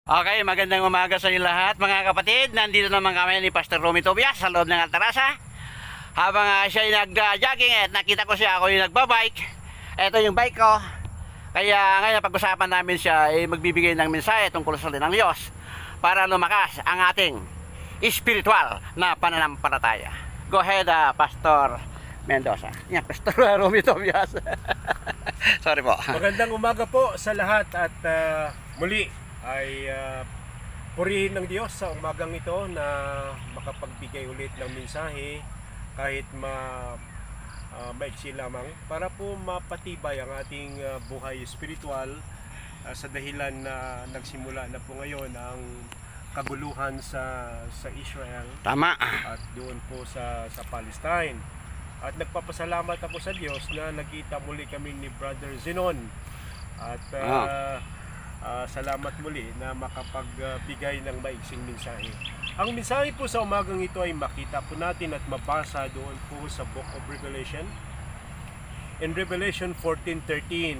Okay, magandang umaga sa inyo lahat mga kapatid. Nandito naman kami ni Pastor Romy Tobias sa loob ng Altarasa. Habang siya ay nag-jogging at nakita ko siya, ako yung nagbabike. Ito yung bike ko. Kaya ngayon pag-usapan namin siya ay magbibigay ng mensahe tungkol sa salita ng Diyos para lumakas ang ating spiritual na pananampalataya. Go ahead, Pastor Mendoza. Yan, Pastor Romy Tobias. Sorry po. Magandang umaga po sa lahat at muli ay purihin ng Diyos sa umagang ito na makapagbigay ulit ng mensahe kahit maiksi lamang para po mapatibay ang ating buhay spiritual sa dahilan na nagsimula na po ngayon ang kaguluhan sa Israel. Tama. At doon po sa Palestine. At nagpapasalamat ako sa Diyos na nagkita muli kami ni Brother Zenon. At salamat muli na makapagbigay ng maiksing mensahe. Ang mensahe po sa umagang ito ay makita po natin at mabasa doon po sa Book of Revelation. In Revelation 14:13,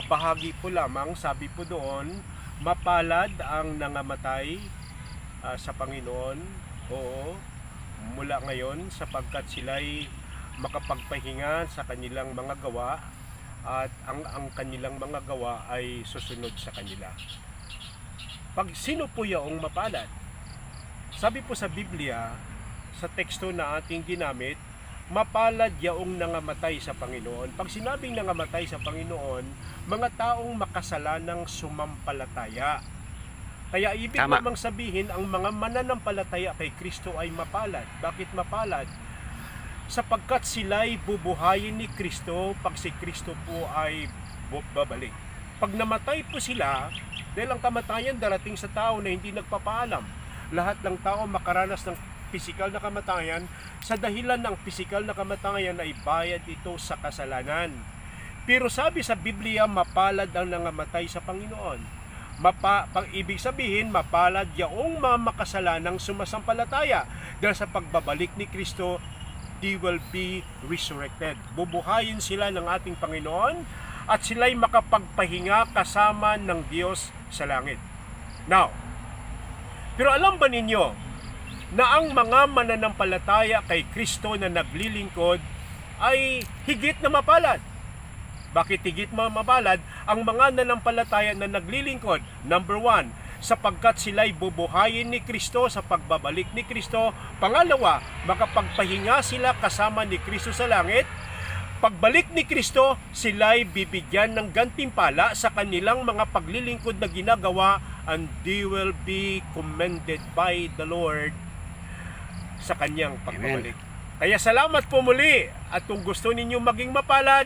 bahagi po lamang, sabi po doon, mapalad ang nangamatay sa Panginoon, oo, mula ngayon sapagkat sila'y makapagpahinga sa kanilang mga gawa at ang kanilang mga gawa ay susunod sa kanila. Pag sino po yaong mapalad? Sabi po sa Biblia, sa teksto na ating ginamit, mapalad yaong nangamatay sa Panginoon. Pag sinabing nangamatay sa Panginoon, mga taong makasalanang sumampalataya. Kaya ibig namang sabihin, ang mga mananampalataya kay Kristo ay mapalad. Bakit mapalad? Sapagkat sila'y bubuhayin ni Kristo pag si Kristo po ay babalik. Pag namatay po sila, dahil ang kamatayan darating sa tao na hindi nagpapaalam. Lahat ng tao makaranas ng pisikal na kamatayan, sa dahilan ng pisikal na kamatayan ay bayad ito sa kasalanan. Pero sabi sa Biblia, mapalad ang nangamatay sa Panginoon. Ibig sabihin, mapalad yaong mga makasalanang sumasampalataya dahil sa pagbabalik ni Kristo, they will be resurrected. Bubuhayin sila ng ating Panginoon at sila'y makapagpahinga kasama ng Diyos sa langit. Now, pero alam ba ninyo na ang mga mananampalataya kay Kristo na naglilingkod ay higit na mapalad? Bakit higit mapalad? Ang mga mananampalataya na naglilingkod, number 1, sapagkat sila'y bubuhayin ni Kristo sa pagbabalik ni Kristo. Pangalawa, makapagpahinga sila kasama ni Kristo sa langit. Pagbalik ni Kristo, sila'y bibigyan ng gantimpala sa kanilang mga paglilingkod na ginagawa, and they will be commended by the Lord sa kanyang pagbabalik. Kaya salamat po muli, at kung gusto ninyo maging mapalad,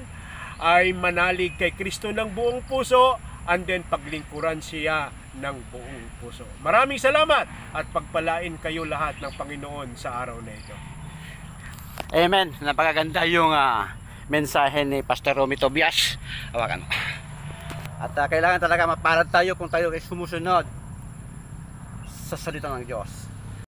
ay manalig kay Kristo ng buong puso, and then paglingkuran siya ng buong puso. Maraming salamat at pagpalain kayo lahat ng Panginoon sa araw na ito. Amen. Napakaganda yung mensahe ni Pastor Romy Tobias. Hawakan mo. At kailangan talaga mapalad tayo kung tayo ay sumusunod sa salita ng Diyos.